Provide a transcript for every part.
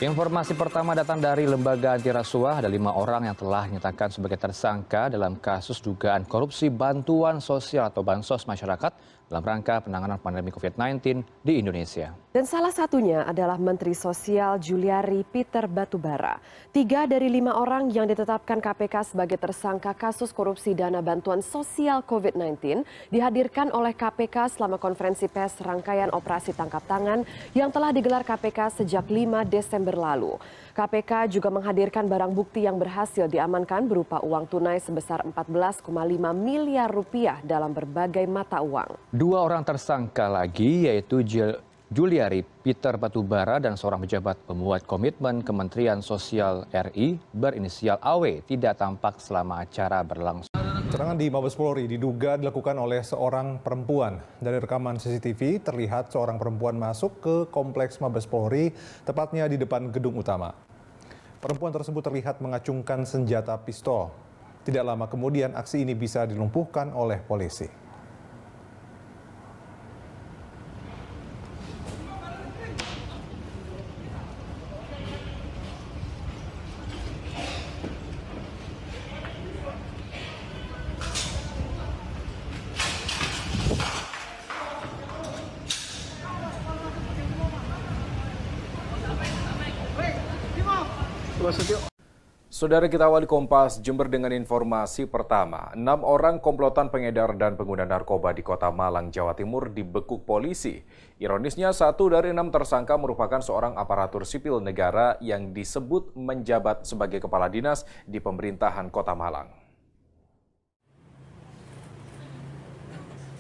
Informasi pertama datang dari Lembaga Anti Rasuah. Ada 5 orang yang telah dinyatakan sebagai tersangka dalam kasus dugaan korupsi bantuan sosial atau bansos masyarakat dalam rangka penanganan pandemi COVID-19 di Indonesia. Dan salah satunya adalah Menteri Sosial Juliari Peter Batubara. 3 dari 5 orang yang ditetapkan KPK sebagai tersangka kasus korupsi dana bantuan sosial COVID-19 dihadirkan oleh KPK selama konferensi pers rangkaian operasi tangkap tangan yang telah digelar KPK sejak 5 Desember lalu. KPK juga menghadirkan barang bukti yang berhasil diamankan berupa uang tunai sebesar 14,5 miliar rupiah dalam berbagai mata uang. 2 orang tersangka lagi yaitu Juliari Peter Batubara dan seorang pejabat pembuat komitmen Kementerian Sosial RI berinisial AW tidak tampak selama acara berlangsung. Serangan di Mabes Polri diduga dilakukan oleh seorang perempuan. Dari rekaman CCTV terlihat seorang perempuan masuk ke kompleks Mabes Polri, tepatnya di depan gedung utama. Perempuan tersebut terlihat mengacungkan senjata pistol. Tidak lama kemudian aksi ini bisa dilumpuhkan oleh polisi. Saudara, kita awali Kompas Jember dengan informasi pertama. 6 orang komplotan pengedar dan pengguna narkoba di Kota Malang, Jawa Timur dibekuk polisi. Ironisnya, 1 dari 6 tersangka merupakan seorang aparatur sipil negara yang disebut menjabat sebagai kepala dinas di pemerintahan Kota Malang.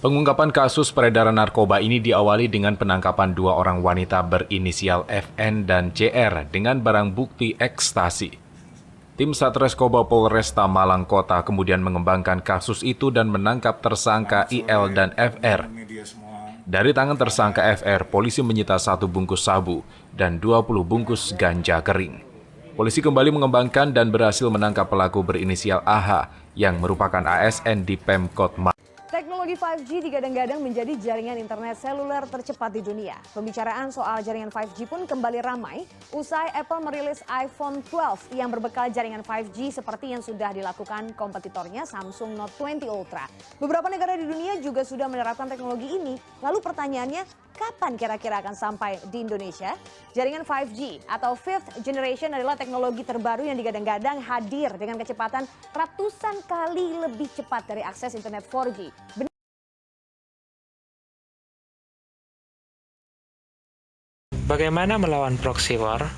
Pengungkapan kasus peredaran narkoba ini diawali dengan penangkapan 2 orang wanita berinisial FN dan CR dengan barang bukti ekstasi. Tim Satreskoba Polresta Malang Kota kemudian mengembangkan kasus itu dan menangkap tersangka IL dan FR. Dari tangan tersangka FR, polisi menyita 1 bungkus sabu dan 20 bungkus ganja kering. Polisi kembali mengembangkan dan berhasil menangkap pelaku berinisial AH yang merupakan ASN di Pemkot Malang. Teknologi 5G digadang-gadang menjadi jaringan internet seluler tercepat di dunia. Pembicaraan soal jaringan 5G pun kembali ramai usai Apple merilis iPhone 12 yang berbekal jaringan 5G seperti yang sudah dilakukan kompetitornya Samsung Note 20 Ultra. Beberapa negara di dunia juga sudah menerapkan teknologi ini. Lalu pertanyaannya, kapan kira-kira akan sampai di Indonesia? Jaringan 5G atau Fifth Generation adalah teknologi terbaru yang digadang-gadang hadir dengan kecepatan ratusan kali lebih cepat dari akses internet 4G. Bagaimana melawan proxy war?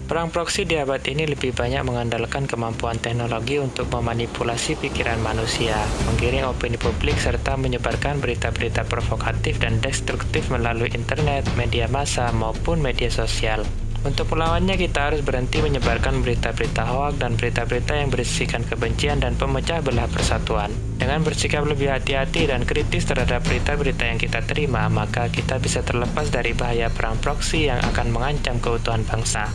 Perang proksi di abad ini lebih banyak mengandalkan kemampuan teknologi untuk memanipulasi pikiran manusia, menggiring opini publik, serta menyebarkan berita-berita provokatif dan destruktif melalui internet, media massa, maupun media sosial. Untuk melawannya, kita harus berhenti menyebarkan berita-berita hoak dan berita-berita yang berisikan kebencian dan pemecah belah persatuan. Dengan bersikap lebih hati-hati dan kritis terhadap berita-berita yang kita terima, maka kita bisa terlepas dari bahaya perang proksi yang akan mengancam keutuhan bangsa.